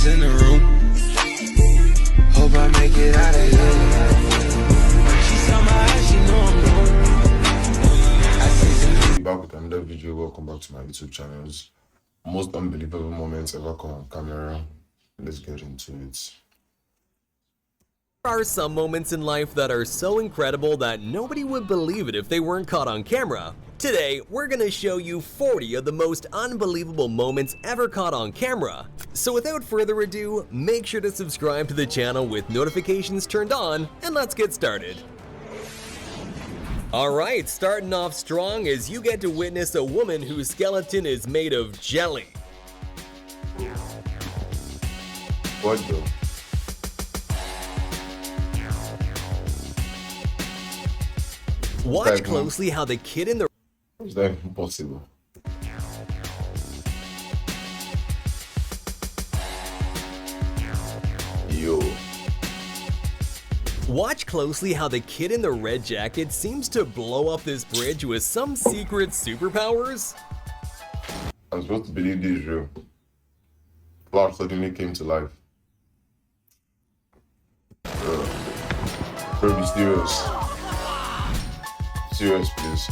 in the room. Hope I make it out of here. She saw my eyes, she know I'm gone. I see some. Back with another video. Welcome back to my YouTube channels. Most unbelievable moments ever come on camera. Let's get into it. There are some moments in life that are so incredible that nobody would believe it if they weren't caught on camera. Today, we're gonna show you 40 of the most unbelievable moments ever caught on camera. So without further ado, make sure to subscribe to the channel with notifications turned on, and let's get started. Alright, starting off strong as you get to witness a woman whose skeleton is made of jelly. What though? Watch closely how the kid in the Is that impossible? Yo. Watch closely how the kid in the red jacket seems to blow up this bridge with some secret superpowers. I'm supposed to believe this is real. Clark suddenly came to life. Bro, be serious. Serious, please.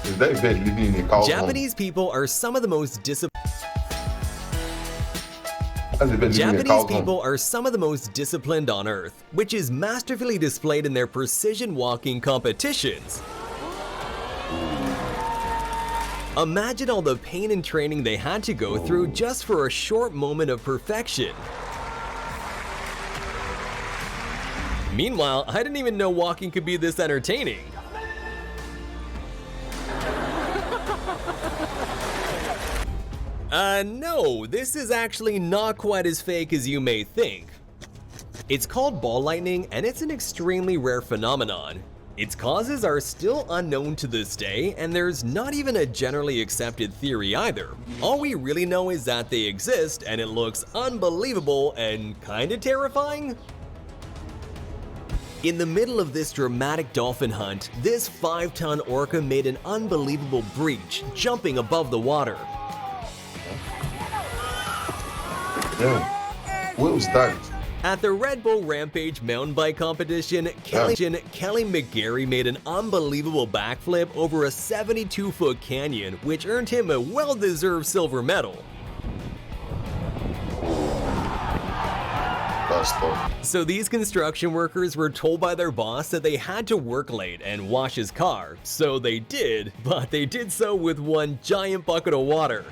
Is that bed living in a cow Japanese people are some of the most disciplined. On Earth, which is masterfully displayed in their precision walking competitions. Imagine all the pain and training they had to go through just for a short moment of perfection. Meanwhile, I didn't even know walking could be this entertaining. No, this is actually not quite as fake as you may think. It's called ball lightning, and it's an extremely rare phenomenon. Its causes are still unknown to this day, and there's not even a generally accepted theory either. All we really know is that they exist, and it looks unbelievable and kinda terrifying. In the middle of this dramatic dolphin hunt, this 5-ton orca made an unbelievable breach, jumping above the water. Yeah. What was that? At the Red Bull Rampage mountain bike competition, Kelly McGarry made an unbelievable backflip over a 72-foot canyon, which earned him a well-deserved silver medal. That's tough. So these construction workers were told by their boss that they had to work late and wash his car. So they did, but they did so with one giant bucket of water.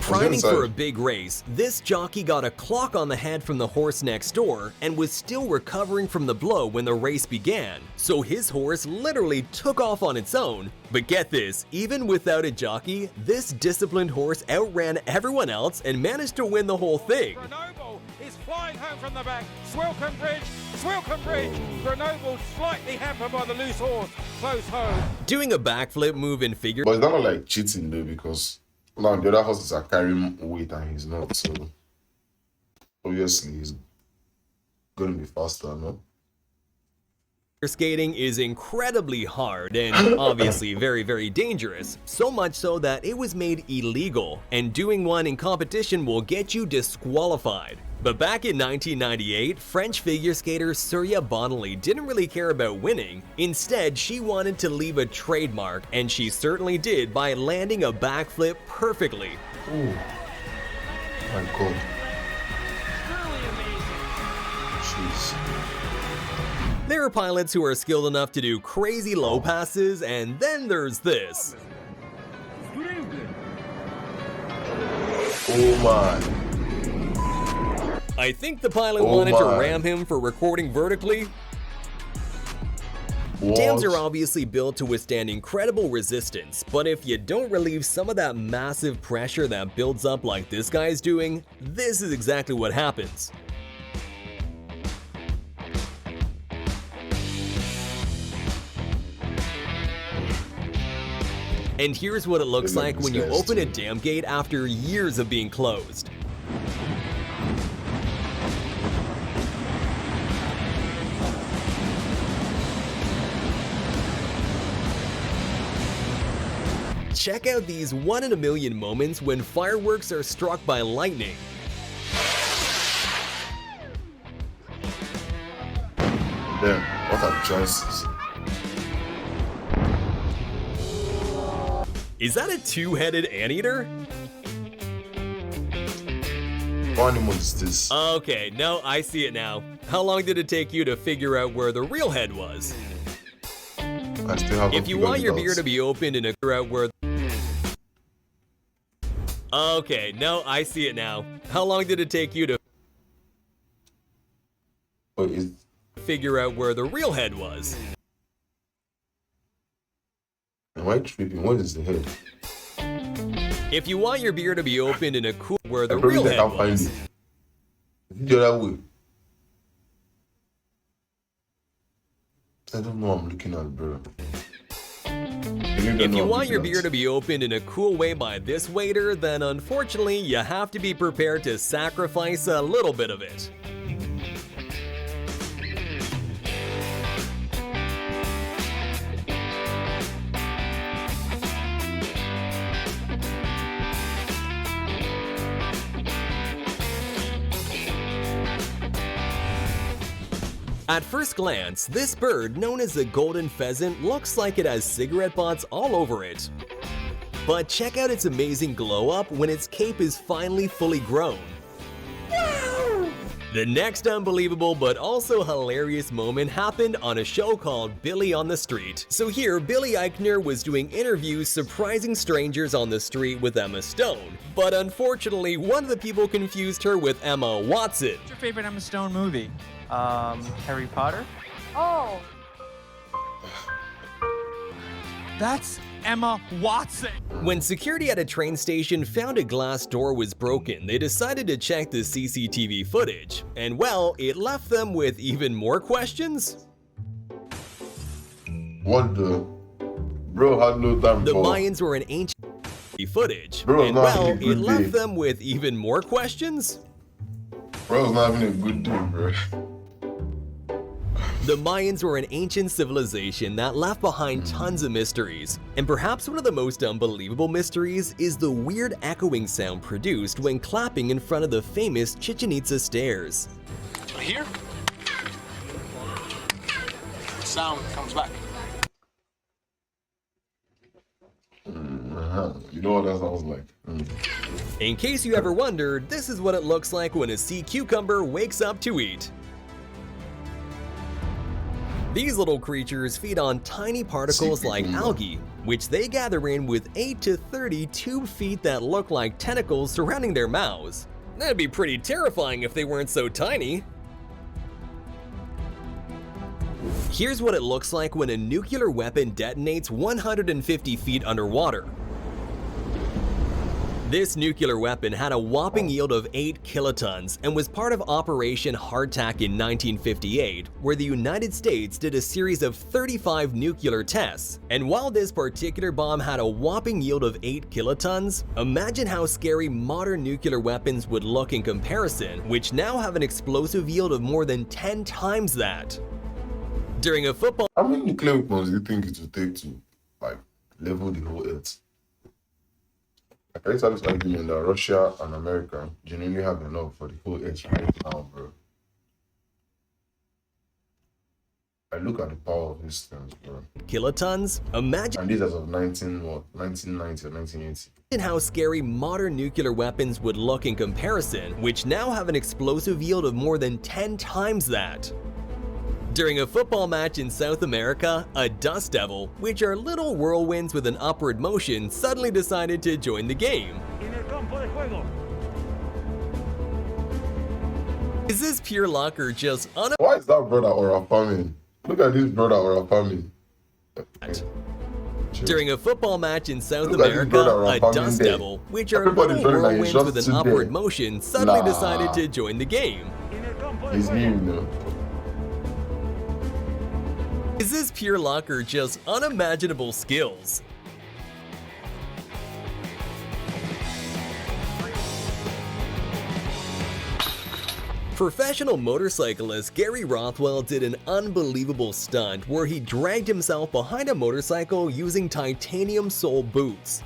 Priming for a big race, this jockey got a clock on the head from the horse next door and was still recovering from the blow when the race began. So his horse literally took off on its own. But get this, even without a jockey, this disciplined horse outran everyone else and managed to win the whole thing. Grenoble is flying home from the back. Swilcan Bridge. Grenoble slightly hampered by the loose horse. Close home. Doing a backflip move in figure. But it's not like cheating though, because now the other horses are carrying weight and he's not, so obviously he's gonna be faster, no? Skating is incredibly hard and obviously very, very dangerous, so much so that it was made illegal, and doing one in competition will get you disqualified. But back in 1998, French figure skater Surya Bonelli didn't really care about winning. Instead, she wanted to leave a trademark, and she certainly did by landing a backflip perfectly. Ooh. My God. Jeez. There are pilots who are skilled enough to do crazy low passes, and then there's this. Oh my. I think the pilot wanted to ram him for recording vertically. What? Dams are obviously built to withstand incredible resistance, but if you don't relieve some of that massive pressure that builds up like this guy's doing, this is exactly what happens. And here's what it looks like when you open a dam gate after years of being closed. check out these 1 in a million moments when fireworks are struck by lightning. Damn, what are the chances? Is that a two-headed anteater? What animal is this? Okay, no, I see it now. How long did it take you to figure out where the real head was? I still haven't If you figured want it your out. beer to be opened and figure out where... Okay, no, I see it now. How long did it take you to Wait, is figure out where the real head was? am I tripping? What is the head? If you want your beer to be opened in a cool where the I promise real I head can't find was. it. Is it the other way? I don't know what I'm looking at, bro. If you want your beer to be opened in a cool way by this waiter, then unfortunately you have to be prepared to sacrifice a little bit of it. At first glance, this bird, known as the golden pheasant, looks like it has cigarette butts all over it. But check out its amazing glow up when its cape is finally fully grown. The next unbelievable but also hilarious moment happened on a show called Billy on the Street. So here, Billy Eichner was doing interviews surprising strangers on the street with Emma Stone. But unfortunately, one of the people confused her with Emma Watson. What's your favorite Emma Stone movie? Harry Potter? Oh, That's Emma Watson! When security at a train station found a glass door was broken, they decided to check the CCTV footage. And well, it left them with even more questions. What the? Bro had no time The for. Mayans were an ancient footage. Bro, And not well, having a it good left day. them with even more questions. Bro's not having a good day, bro. The Mayans were an ancient civilization that left behind tons of mysteries. And perhaps one of the most unbelievable mysteries is the weird echoing sound produced when clapping in front of the famous Chichen Itza stairs. Here, sound comes back. You know what that sounds like? In case you ever wondered, this is what it looks like when a sea cucumber wakes up to eat. These little creatures feed on tiny particles like algae, which they gather in with 8 to 30 tube feet that look like tentacles surrounding their mouths. That'd be pretty terrifying if they weren't so tiny. Here's what it looks like when a nuclear weapon detonates 150 feet underwater. This nuclear weapon had a whopping yield of 8 kilotons and was part of Operation Hardtack in 1958, where the United States did a series of 35 nuclear tests. And while this particular bomb had a whopping yield of 8 kilotons, imagine how scary modern nuclear weapons would look in comparison, which now have an explosive yield of more than 10 times that. During a football How many nuclear weapons do you think it would take to, like, level the whole earth? Like, I used to have this argument that Russia and America genuinely have enough for the whole earth right now, bro. I look at the power of these things, bro. kilotons, imagine And this as of 1990 or 1980. how scary modern nuclear weapons would look in comparison, which now have an explosive yield of more than 10 times that. During a football match in South America, a dust devil, which are little whirlwinds with an upward motion, suddenly decided to join the game. Is this pure luck or just Why is that brother Aura farming? Look at this brother Aura farming. During a football match in South Look at this brother America, a around dust there. devil, which are Everybody's little running like he's whirlwinds with just an stood upward there. motion, suddenly Nah. decided to join the game. He's new, you know. Is this pure luck or just unimaginable skills? Professional motorcyclist Gary Rothwell did an unbelievable stunt where he dragged himself behind a motorcycle using titanium sole boots.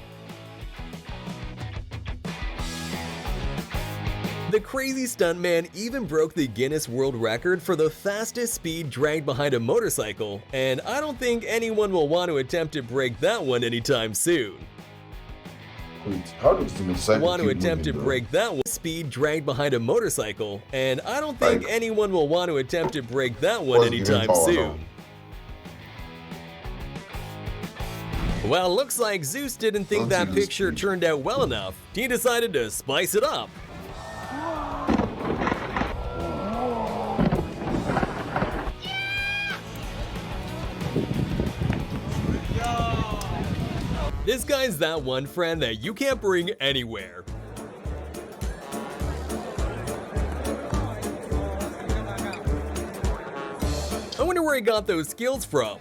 The crazy stuntman even broke the Guinness World Record for the fastest speed dragged behind a motorcycle, and I don't think anyone will want to attempt to break that one anytime soon. Wait, how does the motorcycle Want to keep attempt to moving, break that one speed dragged behind a motorcycle, and I don't think Like, anyone will want to attempt to break that one what's giving anytime power soon. Well, looks like Zeus didn't think Don't that see this picture speed. turned out well enough. He decided to spice it up. This guy's that one friend that you can't bring anywhere. I wonder where he got those skills from.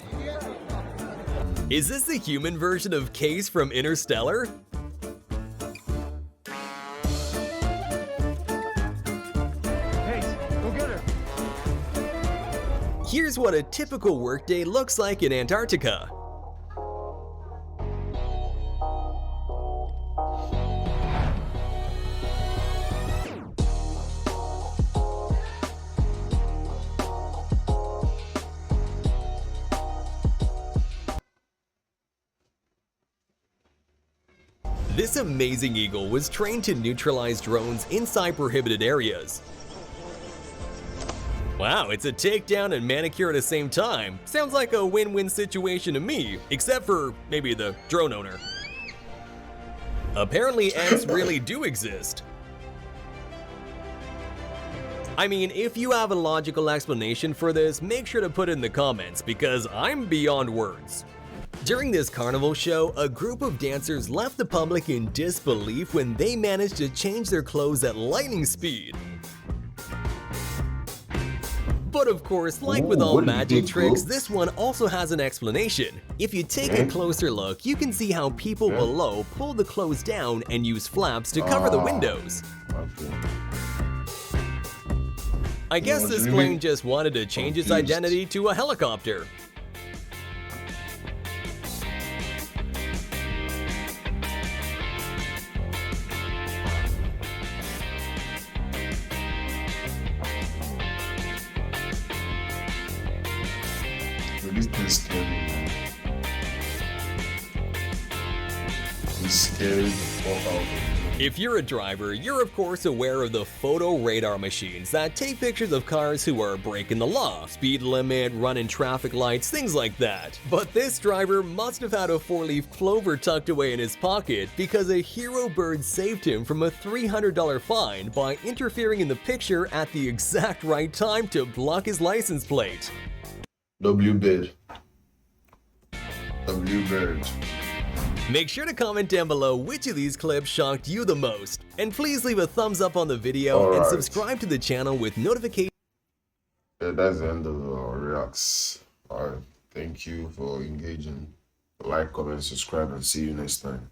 Is this the human version of Case from Interstellar? Hey, go get her. Here's what a typical workday looks like in Antarctica. This amazing eagle was trained to neutralize drones inside prohibited areas. Wow, it's a takedown and manicure at the same time. Sounds like a win-win situation to me, except for maybe the drone owner. Apparently ants really do exist. I mean, if you have a logical explanation for this, make sure to put it in the comments because I'm beyond words. During this carnival show, a group of dancers left the public in disbelief when they managed to change their clothes at lightning speed. But of course, like with all what did you magic think, tricks, bro? this one also has an explanation. If you take a closer look, you can see how people below pull the clothes down and use flaps to cover the windows. Okay. I guess was this really plane just wanted to change its confused. identity to a helicopter. But this thing's scary, man. It's scary the fuck out of me. If you're a driver, you're of course aware of the photo radar machines that take pictures of cars who are breaking the law, speed limit, running traffic lights, things like that. But this driver must have had a 4-leaf clover tucked away in his pocket because a hero bird saved him from a $300 fine by interfering in the picture at the exact right time to block his license plate. W-Bird. W-Bird. Make sure to comment down below which of these clips shocked you the most. And please leave a thumbs up on the video and Alright. subscribe to the channel with notifications. Yeah, that's the end of the reacts. Alright, thank you for engaging. Like, comment, subscribe, and see you next time.